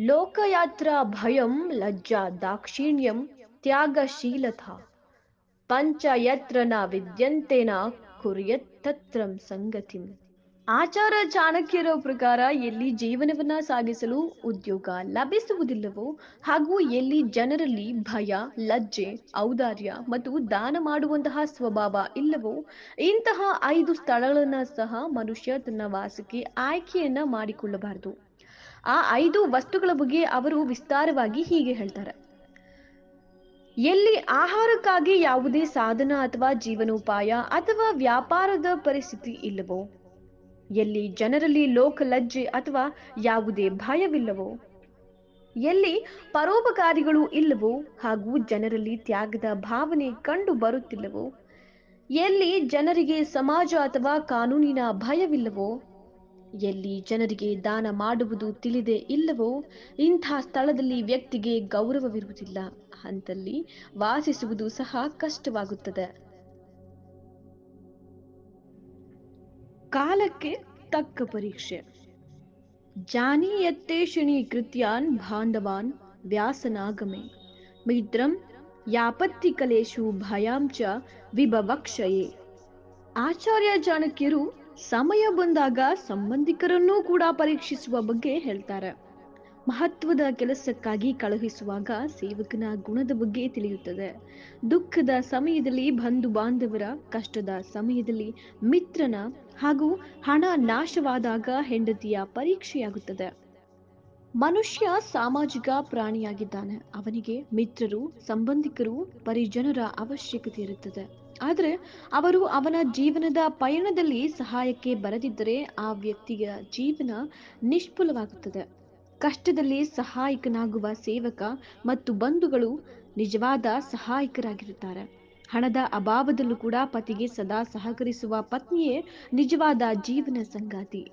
ಲೋಕಯಾತ್ರಾ ಭಯಂ ಲಜ್ಜಾ ದಾಕ್ಷಿಣ್ಯಂ ತ್ಯಾಗಶೀಲತಾ ಪಂಚ ಯತ್ರ ನ ವಿದ್ಯಂತೇನ ಕುರ್ಯತ್ತತ್ರಂ ಸಂಗತಿಂ. ಆಚಾರ ಚಾಣಕ್ಯರ ಪ್ರಕಾರ ಎಲ್ಲಿ ಜೀವನವನ್ನ ಸಾಗಿಸಲು ಉದ್ಯೋಗ ಲಭಿಸುವುದಿಲ್ಲವೋ ಹಾಗೂ ಎಲ್ಲಿ ಜನರಲ್ಲಿ ಭಯ, ಲಜ್ಜೆ, ಔದಾರ್ಯ ಮತ್ತು ದಾನ ಮಾಡುವಂತಹ ಸ್ವಭಾವ ಇಲ್ಲವೋ ಇಂತಹ 5 ಸ್ಥಳಗಳನ್ನ ಸಹ ಮನುಷ್ಯ ತನ್ನ ವಾಸಕ್ಕೆ ಆಯ್ಕೆಯನ್ನ ಮಾಡಿಕೊಳ್ಳಬಾರದು. ಆ 5 ವಸ್ತುಗಳ ಬಗ್ಗೆ ಅವರು ವಿಸ್ತಾರವಾಗಿ ಹೀಗೆ ಹೇಳ್ತಾರೆ. ಎಲ್ಲಿ ಆಹಾರಕ್ಕಾಗಿ ಯಾವುದೇ ಸಾಧನ ಅಥವಾ ಜೀವನೋಪಾಯ ಅಥವಾ ವ್ಯಾಪಾರದ ಪರಿಸ್ಥಿತಿ ಇಲ್ಲವೋ, ಎಲ್ಲಿ ಜನರಲ್ಲಿ ಲೋಕ ಲಜ್ಜೆ ಅಥವಾ ಯಾವುದೇ ಭಯವಿಲ್ಲವೋ, ಎಲ್ಲಿ ಪರೋಪಕಾರಿಗಳು ಇಲ್ಲವೋ ಹಾಗೂ ಜನರಲ್ಲಿ ತ್ಯಾಗದ ಭಾವನೆ ಕಂಡು ಬರುತ್ತಿಲ್ಲವೋ, ಎಲ್ಲಿ ಜನರಿಗೆ ಸಮಾಜ ಅಥವಾ ಕಾನೂನಿನ ಭಯವಿಲ್ಲವೋ, ಎಲ್ಲಿ ಜನರಿಗೆ ದಾನ ಮಾಡುವುದು ತಿಳಿದೇ ಇಲ್ಲವೋ ಇಂಥ ಸ್ಥಳದಲ್ಲಿ ವ್ಯಕ್ತಿಗೆ ಗೌರವವಿರುವುದಿಲ್ಲ. ಅಂತಲ್ಲಿ ವಾಸಿಸುವುದು ಸಹ ಕಷ್ಟವಾಗುತ್ತದೆ. ಕಾಲಕ್ಕೆ ತಕ್ಕ ಪರೀಕ್ಷೆ. ಜಾನೀಯತ್ತೇಷಣಿ ಕೃತ್ಯಾನ್ ಬಾಂಧವಾನ್ ವ್ಯಾಸನಾಗಮೆ ಮಿತ್ರಂ ಯಾಪತ್ತಿ ಕಲೇಶು ಭಯಾಂ ಚ ವಿಭವಕ್ಷಯೇ. ಆಚಾರ್ಯ ಚಾಣಕ್ಯರು ಸಮಯ ಬಂದಾಗ ಸಂಬಂಧಿಕರನ್ನೂ ಕೂಡ ಪರೀಕ್ಷಿಸುವ ಬಗ್ಗೆ ಹೇಳ್ತಾರೆ. ಮಹತ್ವದ ಕೆಲಸಕ್ಕಾಗಿ ಕಳುಹಿಸುವಾಗ ಸೇವಕನ ಗುಣದ ಬಗ್ಗೆ ತಿಳಿಯುತ್ತದೆ. ದುಃಖದ ಸಮಯದಲ್ಲಿ ಬಂಧು ಬಾಂಧವರ, ಕಷ್ಟದ ಸಮಯದಲ್ಲಿ ಮಿತ್ರನ ಹಾಗೂ ಹಣ ನಾಶವಾದಾಗ ಹೆಂಡತಿಯ ಪರೀಕ್ಷೆಯಾಗುತ್ತದೆ. ಮನುಷ್ಯ ಸಾಮಾಜಿಕ ಪ್ರಾಣಿಯಾಗಿದ್ದಾನೆ. ಅವನಿಗೆ ಮಿತ್ರರು, ಸಂಬಂಧಿಕರು, ಪರಿಜನರ ಅವಶ್ಯಕತೆ ಇರುತ್ತದೆ. ಆದರೆ ಅವರು ಅವನ ಜೀವನದ ಪಯಣದಲ್ಲಿ ಸಹಾಯಕ್ಕೆ ಬರದಿದ್ದರೆ ಆ ವ್ಯಕ್ತಿಯ ಜೀವನ ನಿಷ್ಫಲವಾಗುತ್ತದೆ. ಕಷ್ಟದಲ್ಲಿ ಸಹಾಯಕನಾಗುವ ಸೇವಕ ಮತ್ತು ಬಂಧುಗಳು ನಿಜವಾದ ಸಹಾಯಕರಾಗಿರುತ್ತಾರೆ. ಹಣದ ಅಭಾವದಲ್ಲೂ ಕೂಡ ಪತಿಗೆ ಸದಾ ಸಹಕರಿಸುವ ಪತ್ನಿಯೇ ನಿಜವಾದ ಜೀವನ ಸಂಗಾತಿ.